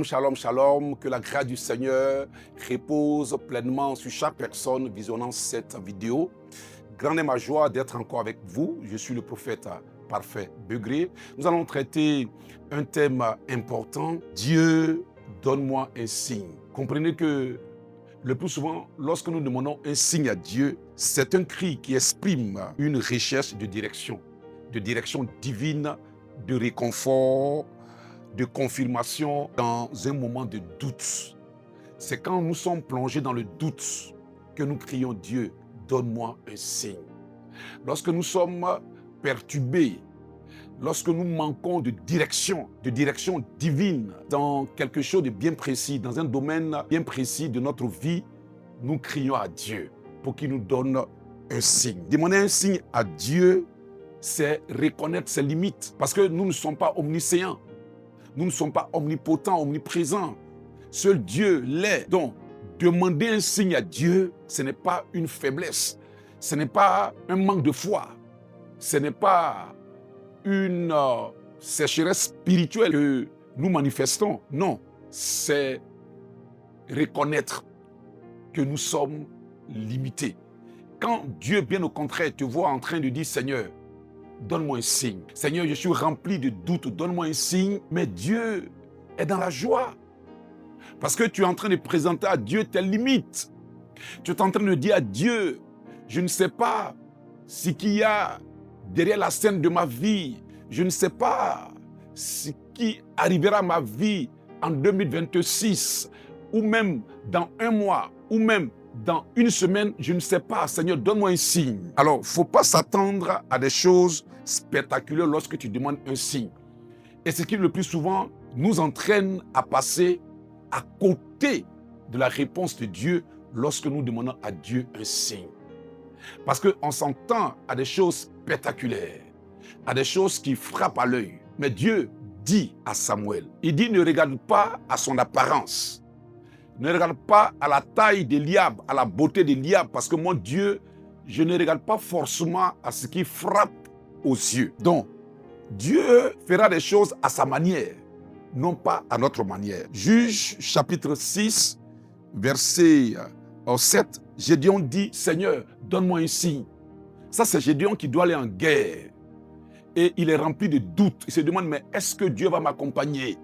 Shalom, shalom, shalom. Que la grâce du Seigneur repose pleinement sur chaque personne visionnant cette vidéo. Grande est ma joie d'être encore avec vous. Je suis le prophète Parfait Begré. Nous allons traiter un thème important. Dieu, donne-moi un signe. Comprenez que le plus souvent, lorsque nous demandons un signe à Dieu, c'est un cri qui exprime une recherche de direction divine, de réconfort, de confirmation dans un moment de doute. C'est quand nous sommes plongés dans le doute que nous crions Dieu, donne-moi un signe. Lorsque nous sommes perturbés, lorsque nous manquons de direction divine dans quelque chose de bien précis, dans un domaine bien précis de notre vie, nous crions à Dieu pour qu'il nous donne un signe. Demander un signe à Dieu, c'est reconnaître ses limites, parce que nous ne sommes pas omniscients. Nous ne sommes pas omnipotents, omniprésents. Seul Dieu l'est. Donc, demander un signe à Dieu, ce n'est pas une faiblesse. Ce n'est pas un manque de foi. Ce n'est pas une sécheresse spirituelle que nous manifestons. Non, c'est reconnaître que nous sommes limités. Quand Dieu, bien au contraire, te voit en train de dire, Seigneur, donne-moi un signe. Seigneur, je suis rempli de doutes, donne-moi un signe. Mais Dieu est dans la joie. Parce que tu es en train de présenter à Dieu tes limites. Tu es en train de dire à Dieu, je ne sais pas ce qu'il y a derrière la scène de ma vie. Je ne sais pas ce qui arrivera à ma vie en 2026, ou même dans un mois, ou même dans une semaine, je ne sais pas. Seigneur, donne-moi un signe. Alors, il ne faut pas s'attendre à des choses spectaculaires lorsque tu demandes un signe. Et ce qui, le plus souvent, nous entraîne à passer à côté de la réponse de Dieu lorsque nous demandons à Dieu un signe. Parce qu'on s'entend à des choses spectaculaires, à des choses qui frappent à l'œil. Mais Dieu dit à Samuel, il dit, ne regarde pas à son apparence. Ne regarde pas à la taille d'Eliab, à la beauté d'Eliab, parce que mon Dieu, je ne regarde pas forcément à ce qui frappe aux yeux. Donc, Dieu fera des choses à sa manière, non pas à notre manière. Juge chapitre 6, verset 7, Gédéon dit, Seigneur, donne-moi un signe. Ça, c'est Gédéon qui doit aller en guerre. Et il est rempli de doutes. Il se demande, mais est-ce que Dieu va m'accompagner?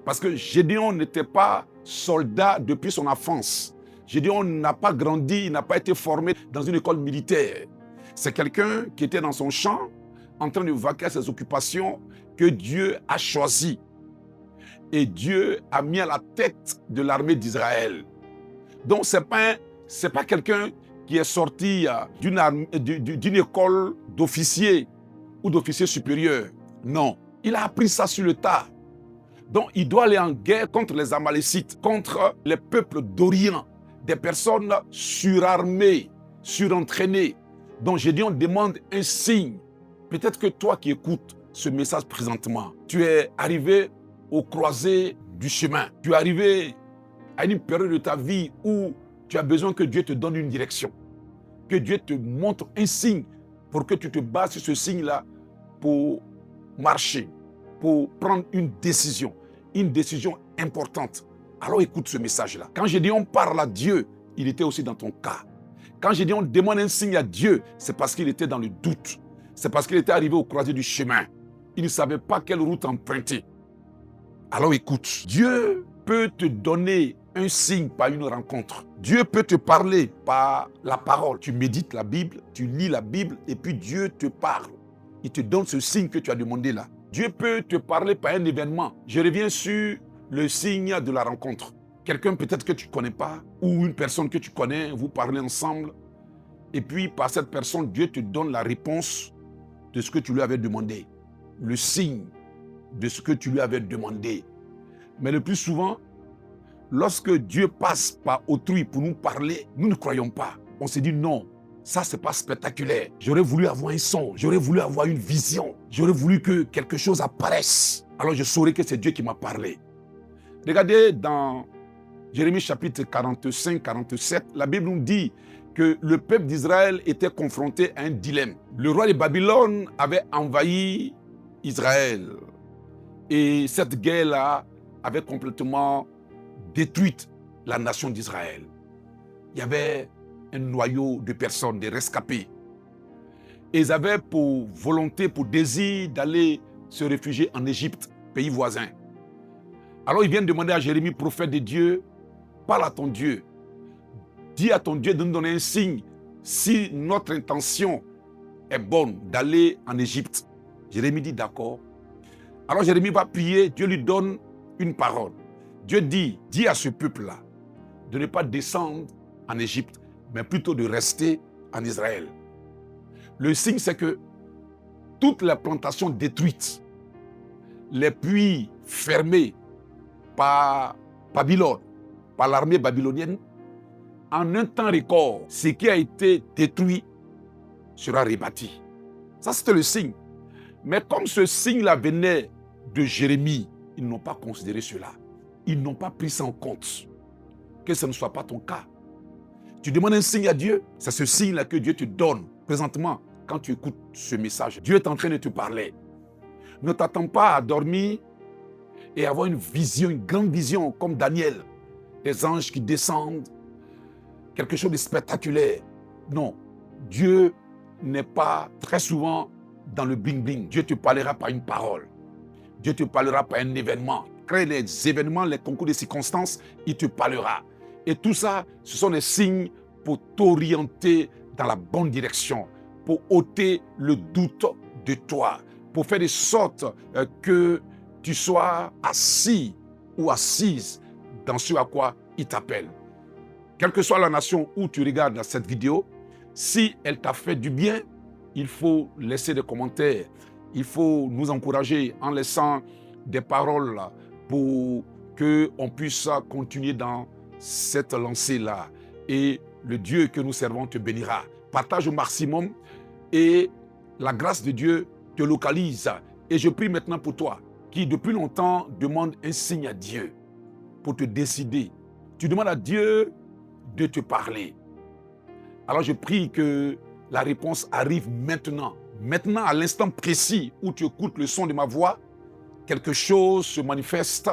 Parce que Gédéon n'était pas soldat depuis son enfance. Gédéon n'a pas grandi, il n'a pas été formé dans une école militaire. C'est quelqu'un qui était dans son champ, en train de vaquer à ses occupations, que Dieu a choisi. Et Dieu a mis à la tête de l'armée d'Israël. Donc, ce n'est pas quelqu'un qui est sorti d'une école d'officier ou d'officier supérieur. Non, il a appris ça sur le tas. Donc, il doit aller en guerre contre les Amalécites, contre les peuples d'Orient, des personnes surarmées, surentraînées. Donc, Gédéon demande un signe. Peut-être que toi qui écoutes ce message présentement, tu es arrivé au croisé du chemin. Tu es arrivé à une période de ta vie où tu as besoin que Dieu te donne une direction, que Dieu te montre un signe pour que tu te bases sur ce signe-là pour marcher, pour prendre une décision importante. Alors écoute ce message-là. Quand Gédéon parle à Dieu, il était aussi dans ton cas. Quand Gédéon demande un signe à Dieu, c'est parce qu'il était dans le doute. C'est parce qu'il était arrivé au croisé du chemin. Il ne savait pas quelle route emprunter. Alors écoute, Dieu peut te donner un signe par une rencontre. Dieu peut te parler par la parole. Tu médites la Bible, tu lis la Bible et puis Dieu te parle. Il te donne ce signe que tu as demandé là. Dieu peut te parler par un événement. Je reviens sur le signe de la rencontre. Quelqu'un peut-être que tu ne connais pas ou une personne que tu connais, vous parlez ensemble et puis par cette personne, Dieu te donne la réponse de ce que tu lui avais demandé. Le signe de ce que tu lui avais demandé. Mais le plus souvent, lorsque Dieu passe par autrui pour nous parler, nous ne croyons pas. On se dit non, ça c'est pas spectaculaire. J'aurais voulu avoir un son, j'aurais voulu avoir une vision, j'aurais voulu que quelque chose apparaisse. Alors je saurais que c'est Dieu qui m'a parlé. Regardez dans Jérémie chapitre 45-47, la Bible nous dit que le peuple d'Israël était confronté à un dilemme. Le roi de Babylone avait envahi Israël. Et cette guerre-là avait complètement détruit la nation d'Israël. Il y avait un noyau de personnes, des rescapés. Et ils avaient pour volonté, pour désir d'aller se réfugier en Égypte, pays voisin. Alors ils viennent demander à Jérémie, prophète de Dieu, parle à ton Dieu. Dis à ton Dieu de nous donner un signe si notre intention est bonne d'aller en Égypte. Jérémie dit d'accord. Alors Jérémie va prier, Dieu lui donne une parole. Dieu dit, dis à ce peuple-là de ne pas descendre en Égypte, mais plutôt de rester en Israël. Le signe, c'est que toutes les plantations détruites, les puits fermés par Babylone, par l'armée babylonienne, en un temps record, ce qui a été détruit sera rebâti. Ça, c'était le signe. Mais comme ce signe-là venait de Jérémie, ils n'ont pas considéré cela. Ils n'ont pas pris ça en compte. Que ce ne soit pas ton cas. Tu demandes un signe à Dieu, c'est ce signe-là que Dieu te donne présentement quand tu écoutes ce message. Dieu est en train de te parler. Ne t'attends pas à dormir et avoir une vision, une grande vision comme Daniel. Des anges qui descendent, quelque chose de spectaculaire. Non, Dieu n'est pas très souvent dans le bling-bling. Dieu te parlera par une parole. Dieu te parlera par un événement. Crée les événements, les concours de circonstances, il te parlera. Et tout ça, ce sont des signes pour t'orienter dans la bonne direction, pour ôter le doute de toi, pour faire de sorte que tu sois assis ou assise dans ce à quoi il t'appelle. Quelle que soit la nation où tu regardes cette vidéo, si elle t'a fait du bien, il faut laisser des commentaires. Il faut nous encourager en laissant des paroles pour qu'on puisse continuer dans cette lancée-là. Et le Dieu que nous servons te bénira. Partage au maximum et la grâce de Dieu te localise. Et je prie maintenant pour toi qui depuis longtemps demande un signe à Dieu pour te décider. Tu demandes à Dieu de te parler. Alors je prie que la réponse arrive maintenant. Maintenant, à l'instant précis où tu écoutes le son de ma voix, quelque chose se manifeste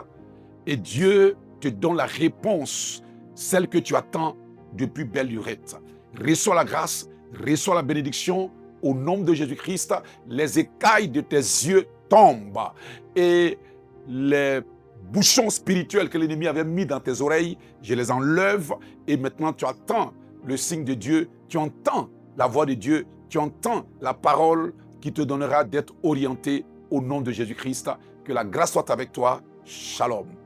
et Dieu te donne la réponse, celle que tu attends depuis belle lurette. Reçois la grâce, reçois la bénédiction au nom de Jésus-Christ. Les écailles de tes yeux tombent et les bouchons spirituels que l'ennemi avait mis dans tes oreilles, je les enlève et maintenant tu attends le signe de Dieu, tu entends la voix de Dieu, tu entends la parole qui te donnera d'être orienté au nom de Jésus-Christ. Que la grâce soit avec toi. Shalom.